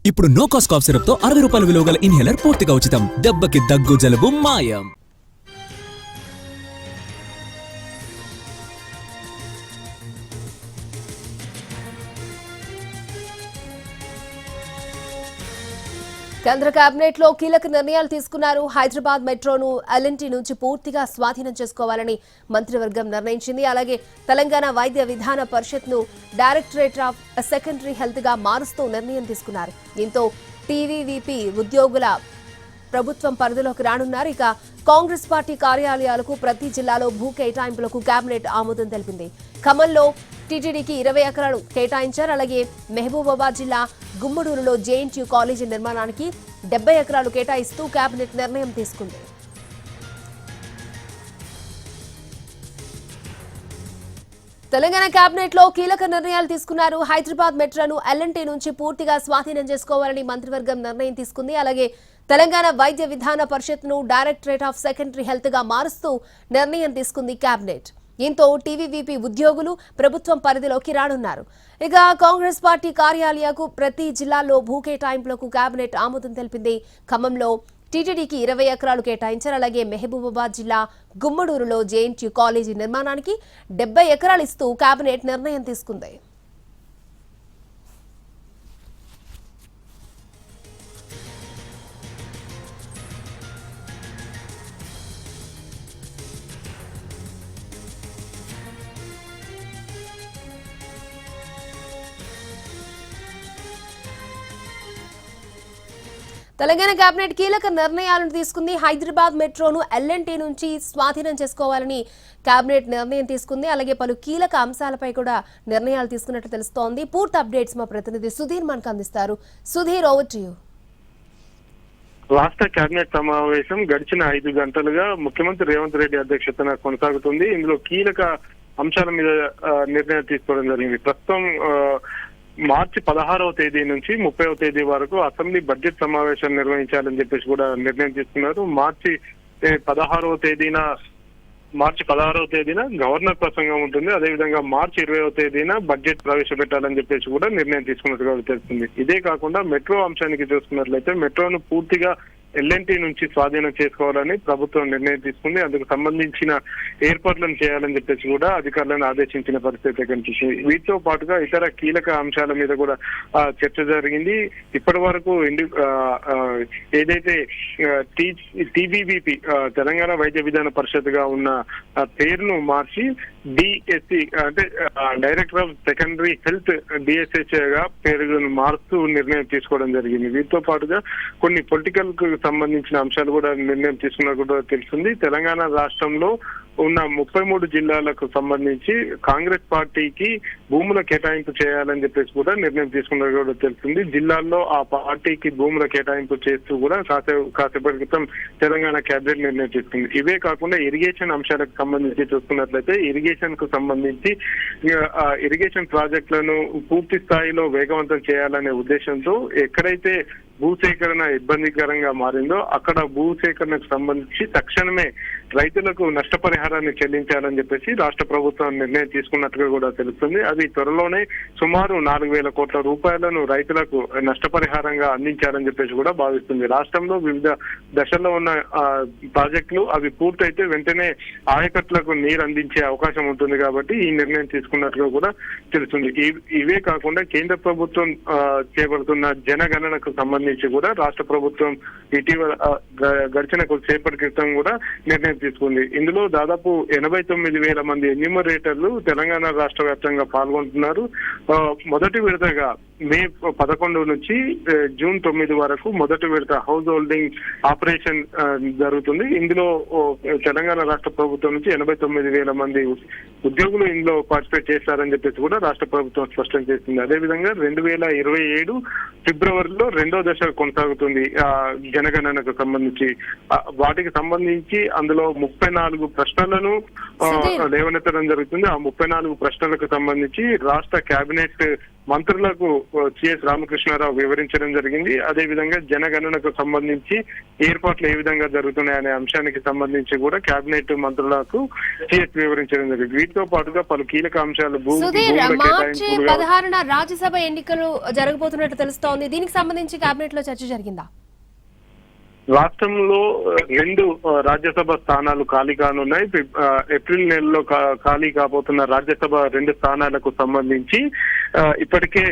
ఇప్పుడు no cost cough syrup తో 60 రూపాయల విలువ గల ఇన్హేలర్ పూర్తిగా ఉచితం. దెబ్బకి దగ్గు జలుబు మాయం. కేంద్ర కేబినెట్ లో కీలక నిర్ణయాలు తీసుకున్నారు. హైదరాబాద్ మెట్రోను ఎల్ఎన్టీ నుంచి పూర్తిగా స్వాధీనం చేసుకోవాలని మంత్రివర్గం నిర్ణయించింది. అలాగే తెలంగాణ వైద్య విధాన పరిషత్ ను డైరెక్టరేట్ ఆఫ్ సెకండరీ హెల్త్ గా మారుస్తూ నిర్ణయం తీసుకున్నారు. దీంతో టీవీవీపీ ఉద్యోగుల ప్రభుత్వం పరిధిలోకి రానున్నారు. ఇక కాంగ్రెస్ పార్టీ కార్యాలయాలకు ప్రతి జిల్లాలో భూ కేటాయింపులకు కేబినెట్ ఆమోదం తెలిపింది. ఖమ్మంలో టీటీడీకి 20 ఎకరాలు కేటాయించారు. అలాగే మహబూబాబాద్ జిల్లా గుమ్మడూరులో జేఎన్టీయూ కాలేజీ నిర్మాణానికి 70 ఎకరాలు కేటాయిస్తూ కేబినెట్ నిర్ణయం తీసుకుంది. తెలంగాణ కేబినెట్ లో కీలక నిర్ణయాలు తీసుకున్నారు. హైదరాబాద్ మెట్రోను ఎల్ఎన్టీ నుంచి పూర్తిగా స్వాధీనం చేసుకోవాలని మంత్రివర్గం నిర్ణయం తీసుకుంది. అలాగే తెలంగాణ వైద్య విధాన పరిషత్ ను డైరెక్టరేట్ ఆఫ్ సెకండరీ హెల్త్ గా మారుస్తూ నిర్ణయం తీసుకుంది కేబినెట్. దీంతో టీవీవీపీ ఉద్యోగులు ప్రభుత్వం పరిధిలోకి రానున్నారు. ఇక కాంగ్రెస్ పార్టీ కార్యాలయాలకు ప్రతి జిల్లాలో భూ కేటాయింపులకు కేబినెట్ ఆమోదం తెలిపింది. ఖమ్మంలో టీటీడీకి 20 ఎకరాలు కేటాయించారు. అలాగే మహబూబాబాద్ జిల్లా గుమ్మడూరులో జేఎన్టీయూ కాలేజీ నిర్మాణానికి 70 ఎకరాలు ఇస్తూ కేబినెట్ నిర్ణయం తీసుకుంది. తెలంగాణ కేబినెట్ కీలక నిర్ణయాలను తీసుకుంది. హైదరాబాద్ మెట్రోను ఎల్ఎన్టీ నుంచి స్వాధీనం చేసుకోవాలని కేబినెట్ నిర్ణయం తీసుకుంది. అలాగే పలు కీలక అంశాలపై కూడా నిర్ణయాలు తీసుకున్నట్టు తెలుస్తోంది. పూర్తి అప్డేట్స్ మా ప్రతినిధి సుధీర్ మనకు అందిస్తారు. Sudheer, over to you. రాష్ట్ర కేబినెట్ సమావేశం గడిచిన 5 గంటలుగా ముఖ్యమంత్రి రేవంత్ రెడ్డి అధ్యక్షతన కొనసాగుతుంది. ఇందులో కీలక అంశాల మీద నిర్ణయం తీసుకోవడం జరిగింది. ప్రస్తుతం మార్చి 16వ తేదీ నుంచి 30వ తేదీ వరకు అసెంబ్లీ బడ్జెట్ సమావేశాలు నిర్వహించాలని చెప్పేసి కూడా నిర్ణయం తీసుకున్నారు. మార్చి 16వ తేదీన గవర్నర్ ప్రసంగం ఉంటుంది. అదేవిధంగా మార్చి 20వ తేదీన బడ్జెట్ ప్రవేశపెట్టాలని చెప్పేసి కూడా నిర్ణయం తీసుకున్నట్టుగా తెలుస్తుంది. ఇదే కాకుండా మెట్రో అంశానికి చూసుకున్నట్లయితే మెట్రోను పూర్తిగా ఎల్ఎన్టీ నుంచి స్వాధీనం చేసుకోవాలని ప్రభుత్వం నిర్ణయం తీసుకుంది. అందుకు సంబంధించిన ఏర్పాట్లను చేయాలని చెప్పేసి కూడా అధికారులను ఆదేశించిన పరిస్థితి కనిపిస్తుంది. వీటితో పాటుగా ఇతర కీలక అంశాల మీద కూడా చర్చ జరిగింది. ఇప్పటి వరకు ఏదైతే టీబీవీపీ తెలంగాణ వైద్య విధాన పరిషత్ గా ఉన్న పేరును మార్చి డిఎస్సి అంటే director of secondary health DSH గా పేరును మారుస్తూ నిర్ణయం తీసుకోవడం జరిగింది. వీటితో పాటుగా కొన్ని పొలిటికల్ కు సంబంధించిన అంశాలు కూడా నిర్ణయం తీసుకున్నట్టు కూడా తెలుస్తుంది. తెలంగాణ రాష్ట్రంలో ఉన్న 33 జిల్లాలకు సంబంధించి కాంగ్రెస్ పార్టీకి భూముల కేటాయింపు చేయాలని చెప్పేసి కూడా నిర్ణయం తీసుకున్నట్టు కూడా తెలుస్తుంది. జిల్లాల్లో ఆ పార్టీకి భూముల కేటాయింపు చేస్తూ కూడా కాసేపటి క్రితం తెలంగాణ కేబినెట్ నిర్ణయం తీసుకుంది. ఇవే కాకుండా ఇరిగేషన్ అంశాలకు సంబంధించి చూసుకున్నట్లయితే ఇరిగేషన్ కు సంబంధించి ఇరిగేషన్ ప్రాజెక్టులను పూర్తి స్థాయిలో వేగవంతం చేయాలనే ఉద్దేశంతో ఎక్కడైతే భూసేకరణ ఇబ్బందికరంగా మారిందో అక్కడ భూసేకరణకు సంబంధించి తక్షణమే రైతులకు నష్టపరిహారాన్ని చెల్లించాలని చెప్పేసి రాష్ట్ర ప్రభుత్వం నిర్ణయం తీసుకున్నట్టుగా కూడా తెలుస్తుంది. అది త్వరలోనే సుమారు 4,000 కోట్ల రూపాయలను రైతులకు నష్టపరిహారంగా అందించాలని చెప్పేసి కూడా భావిస్తుంది. రాష్ట్రంలో వివిధ దశల్లో ఉన్న ప్రాజెక్టులు అవి పూర్తయితే వెంటనే ఆయకట్లకు నీరు అందించే అవకాశం ఉంటుంది కాబట్టి ఈ నిర్ణయం తీసుకున్నట్టుగా కూడా తెలుస్తుంది. ఇవే కాకుండా కేంద్ర ప్రభుత్వం చేపడుతున్న జనగణనకు సంబంధించి కూడా రాష్ట్ర ప్రభుత్వం ఇటీవల గడిచిన కొద్దిసేపటి క్రితం కూడా నిర్ణయం తీసుకుంది. ఇందులో దాదాపు 89,000 మంది ఎన్యూమరేటర్లు తెలంగాణ రాష్ట్ర వ్యాప్తంగా పాల్గొంటున్నారు. మొదటి విడతగా మే 11 నుంచి జూన్ 9 వరకు మొదటి విడత హౌస్ హోల్డింగ్ ఆపరేషన్ జరుగుతుంది. ఇందులో తెలంగాణ రాష్ట్ర ప్రభుత్వం నుంచి 89,000 మంది ఉద్యోగులు ఇందులో పార్టిసిపేట్ చేస్తారని చెప్పేసి కూడా రాష్ట్ర ప్రభుత్వం స్పష్టం చేసింది. అదేవిధంగా 2027 ఫిబ్రవరిలో 2వ దశ కొనసాగుతుంది జనగణనకు సంబంధించి. వాటికి సంబంధించి అందులో 34 ప్రశ్నలను లేవనెత్తడం జరుగుతుంది. ఆ 34 ప్రశ్నలకు సంబంధించి రాష్ట్ర కేబినెట్ మంత్రులకు సిఎస్ రామకృష్ణారావు వివరించడం జరిగింది. అదేవిధంగా జనగణనకు సంబంధించి ఏర్పాట్లు ఏ విధంగా జరుగుతున్నాయనే అంశానికి సంబంధించి కూడా కేబినెట్ మంత్రులకు సిఎస్ వివరించడం జరిగింది. వీటితో పాటుగా పలు కీలక అంశాలు సుధీర్, మార్చి 16న రాజ్యసభ ఎన్నికలు జరగబోతున్నట్టు తెలుస్తోంది. దీనికి సంబంధించి కేబినెట్ లో చర్చ జరిగిందా? రాష్ట్రంలో 2 రాజ్యసభ స్థానాలు ఖాళీ కానున్నాయి. ఏప్రిల్ నెలలో ఖాళీ కాబోతున్న రాజ్యసభ 2 స్థానాలకు సంబంధించి ఇప్పటికే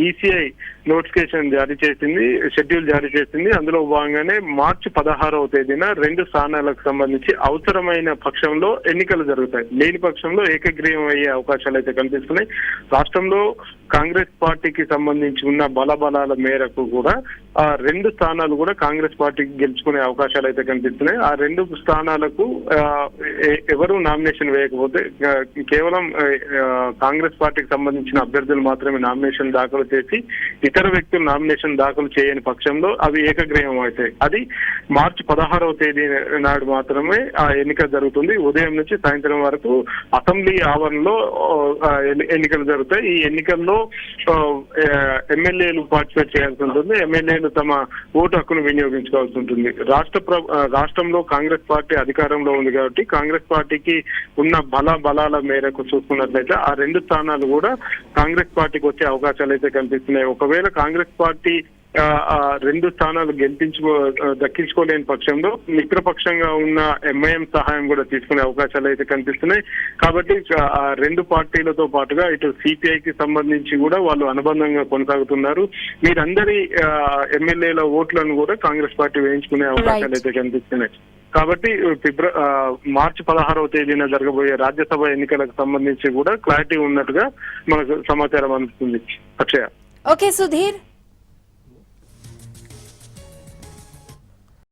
ఈసీఐ నోటిఫికేషన్ జారీ చేసింది, షెడ్యూల్ జారీ చేసింది. అందులో భాగంగానే మార్చి 16వ తేదీన 2 స్థానాలకు సంబంధించి అవసరమైన పక్షంలో ఎన్నికలు జరుగుతాయి. లేని పక్షంలో ఏకగ్రీవం అయ్యే అవకాశాలు అయితే కనిపిస్తున్నాయి. రాష్ట్రంలో కాంగ్రెస్ పార్టీకి సంబంధించి ఉన్న బలబలాల మేరకు కూడా ఆ 2 స్థానాలు కూడా కాంగ్రెస్ పార్టీకి గెలుచుకునే అవకాశాలు అయితే కనిపిస్తున్నాయి. ఆ 2 స్థానాలకు ఎవరు నామినేషన్ వేయకపోతే కేవలం కాంగ్రెస్ పార్టీకి సంబంధించిన అభ్యర్థులు మాత్రమే నామినేషన్ దాఖలు చేసి ఇతర వ్యక్తులు నామినేషన్ దాఖలు చేయని పక్షంలో అవి ఏకగ్రీవం అవుతాయి. అది మార్చి 16వ తేదీ నాడు మాత్రమే ఆ ఎన్నిక జరుగుతుంది. ఉదయం నుంచి సాయంత్రం వరకు అసెంబ్లీ ఆవరణలో ఎన్నికలు జరుగుతాయి. ఈ ఎన్నికల్లో ఎమ్మెల్యేలు పార్టిసిపేట్ చేయాల్సి ఉంటుంది. ఎమ్మెల్యేలు తమ ఓటు హక్కును వినియోగించుకోవాల్సి ఉంటుంది. రాష్ట్రంలో కాంగ్రెస్ పార్టీ అధికారంలో ఉంది కాబట్టి కాంగ్రెస్ పార్టీకి ఉన్న బలాల మేరకు చూసుకున్నట్లయితే ఆ 2 స్థానాలు కూడా కాంగ్రెస్ పార్టీకి వచ్చే అవకాశాలు అయితే కనిపిస్తున్నాయి. ఒకవేళ కాంగ్రెస్ పార్టీ 2 స్థానాలు దక్కించుకోలేని పక్షంలో మిత్రపక్షంగా ఉన్న ఎంఐఎం సహాయం కూడా తీసుకునే అవకాశాలు అయితే కనిపిస్తున్నాయి. కాబట్టి 2 పార్టీలతో పాటుగా ఇటు సిపిఐకి సంబంధించి కూడా వాళ్ళు అనుబంధంగా కొనసాగుతున్నారు. వీరందరి ఎమ్మెల్యేల ఓట్లను కూడా కాంగ్రెస్ పార్టీ వేయించుకునే అవకాశాలు అయితే కనిపిస్తున్నాయి. కాబట్టి మార్చి 16వ తేదీన జరగబోయే రాజ్యసభ ఎన్నికలకు సంబంధించి కూడా క్లారిటీ ఉన్నట్టుగా మనకు సమాచారం అందుతుంది. అక్షయ. ఓకే సుధీర్.